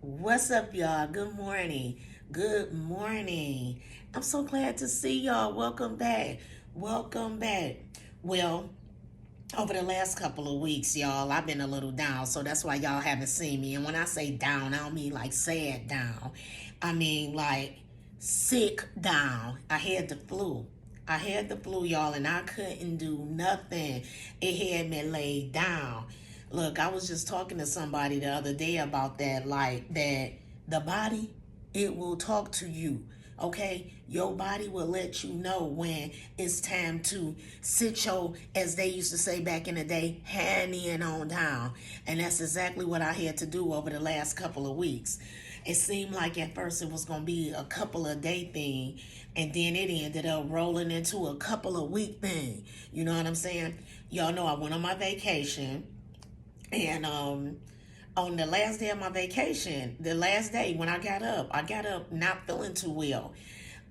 What's up, y'all? Good morning. Good morning. I'm so glad to see y'all. Welcome back. Welcome back. Well, over the last couple of weeks, y'all, I've been a little down, so that's why y'all haven't seen me. And when I say down, I don't mean like sad down. I mean like sick down. I had the flu. I had the flu, y'all, and I couldn't do nothing. It had me laid down. Look, I was just talking to somebody the other day about that, like that the body, it will talk to you. Okay, your body will let you know when it's time to sit your, as they used to say back in the day, hand in on down. And that's exactly what I had to do over the last couple of weeks. It seemed like at first it was going to be a couple of day thing, and then it ended up rolling into a couple of week thing. You know what I'm saying? Y'all know I went on my vacation, and on the last day of my vacation, the last day when I got up not feeling too well.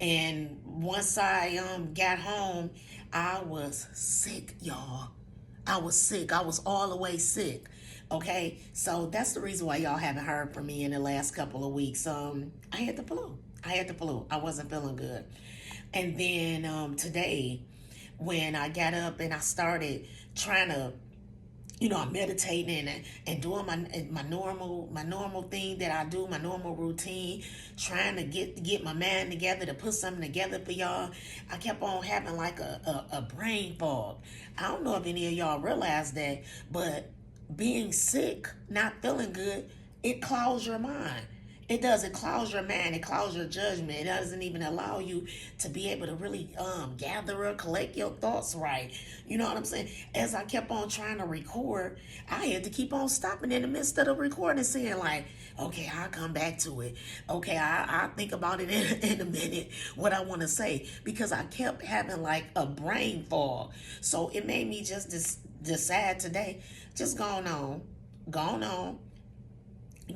And once I got home, I was sick, y'all. I was sick. I was all the way sick. Okay, so that's the reason why y'all haven't heard from me in the last couple of weeks. I had the flu. I had the flu. I wasn't feeling good. And then today, when I got up and I started trying to, I'm meditating and doing my normal thing that I do, my normal routine, trying to get my mind together to put something together for y'all. I kept on having like a brain fog. I don't know if any of y'all realize that, but being sick, not feeling good, it clouds your mind. It does. It clouds your mind. It clouds your judgment. It doesn't even allow you to be able to really gather or collect your thoughts right. You know what I'm saying? As I kept on trying to record, I had to keep on stopping in the midst of the recording, saying like, okay, I'll come back to it. Okay, I'll think about it in a minute, what I want to say, because I kept having like a brain fog. So it made me just decide today, just go on,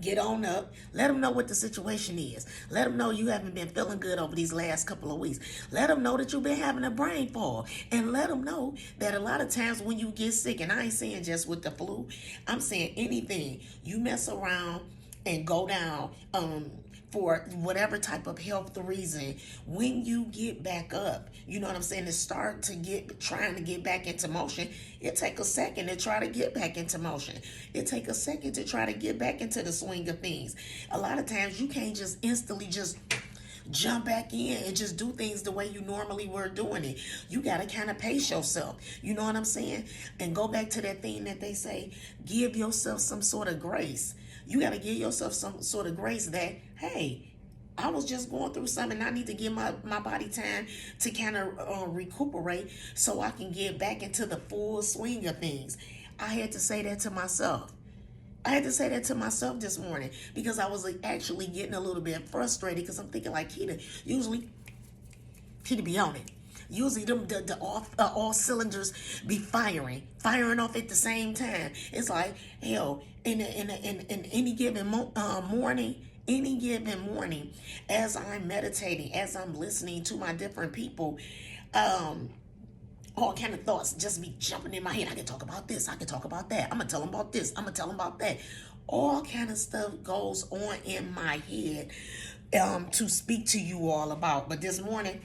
get on up. Let them know what the situation is. Let them know you haven't been feeling good over these last couple of weeks. Let them know that you've been having a brain fog. And let them know that a lot of times when you get sick, and I ain't saying just with the flu, I'm saying anything, you mess around and go down for whatever type of health reason, when you get back up, you know what I'm saying, to start to trying to get back into motion, it take a second to try to get back into motion. It take a second to try to get back into the swing of things. A lot of times you can't just instantly just jump back in and just do things the way you normally were doing it. You got to kind of pace yourself. You know what I'm saying? And go back to that thing that they say, give yourself some sort of grace. You got to give yourself some sort of grace that, hey, I was just going through something. I need to give my body time to kind of recuperate so I can get back into the full swing of things. I had to say that to myself. I had to say that to myself this morning because I was like actually getting a little bit frustrated because I'm thinking like usually Keita be on it. Usually the all cylinders be firing off at the same time. It's like, hell, in any given morning, as I'm meditating, as I'm listening to my different people, all kind of thoughts just be jumping in my head. I can talk about this. I can talk about that. I'm going to tell them about this. I'm going to tell them about that. All kind of stuff goes on in my head to speak to you all about. But this morning,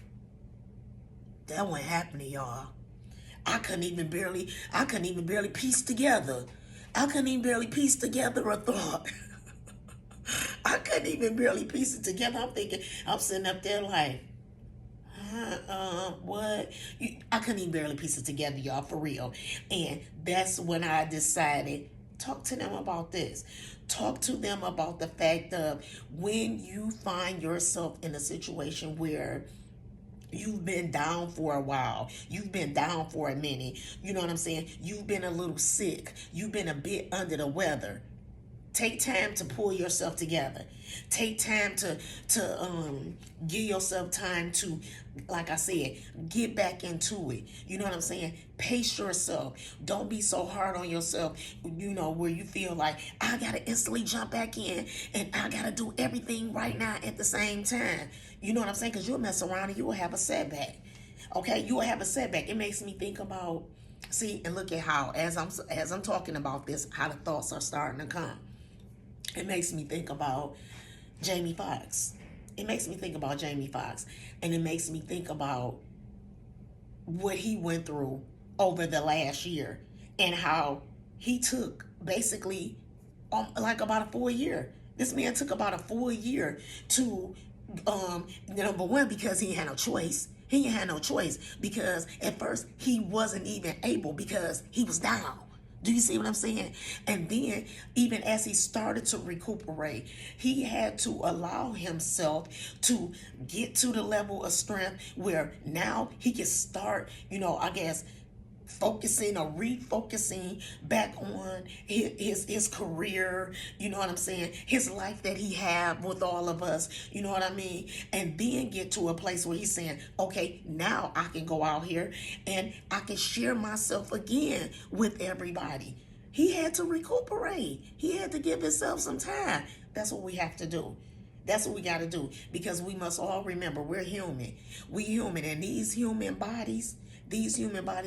that wasn't happening, y'all. I couldn't even barely piece together. I couldn't even barely piece together a thought. I couldn't even barely piece it together. I'm sitting up there like, what? I couldn't even barely piece it together, y'all, for real. And that's when I decided, talk to them about this. Talk to them about the fact of when you find yourself in a situation where you've been down for a while. You've been down for a minute. You know what I'm saying? You've been a little sick. You've been a bit under the weather. Take time to pull yourself together. Take time to give yourself time to, like I said, get back into it. You know what I'm saying? Pace yourself. Don't be so hard on yourself, where you feel like, I got to instantly jump back in and I got to do everything right now at the same time. You know what I'm saying? Because you'll mess around and you will have a setback. Okay? You will have a setback. It makes me think about, see, and look at how, as I'm talking about this, how the thoughts are starting to come. It makes me think about Jamie Foxx. It makes me think about Jamie Foxx. And it makes me think about what he went through over the last year and how he took basically like about a full year. This man took about a full year to number one, because he had no choice. He had no choice because at first he wasn't even able because he was down. Do you see what I'm saying? And then, even as he started to recuperate, he had to allow himself to get to the level of strength where now he can start, I guess, focusing or refocusing back on his career, you know what I'm saying, his life that he had with all of us, you know what I mean, and then get to a place where he's saying, okay, now I can go out here and I can share myself again with everybody. He had to recuperate. He had to give himself some time. That's what we have to do. That's what we got to do, because we must all remember we're human. We human, and these human bodies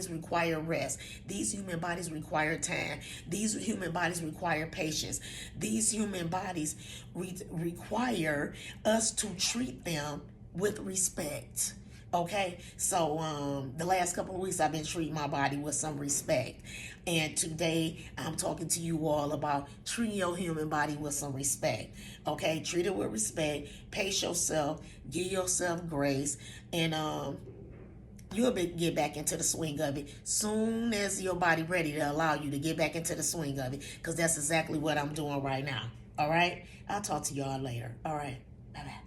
require rest. These human bodies require time. These human bodies require patience. These human bodies require us to treat them with respect. Okay, so the last couple of weeks I've been treating my body with some respect, and today I'm talking to you all about treating your human body with some respect. Okay, treat it with respect, pace yourself, give yourself grace, and you'll get back into the swing of it soon as your body ready to allow you to get back into the swing of it, because that's exactly what I'm doing right now. All right, I'll talk to y'all later. All right, bye bye.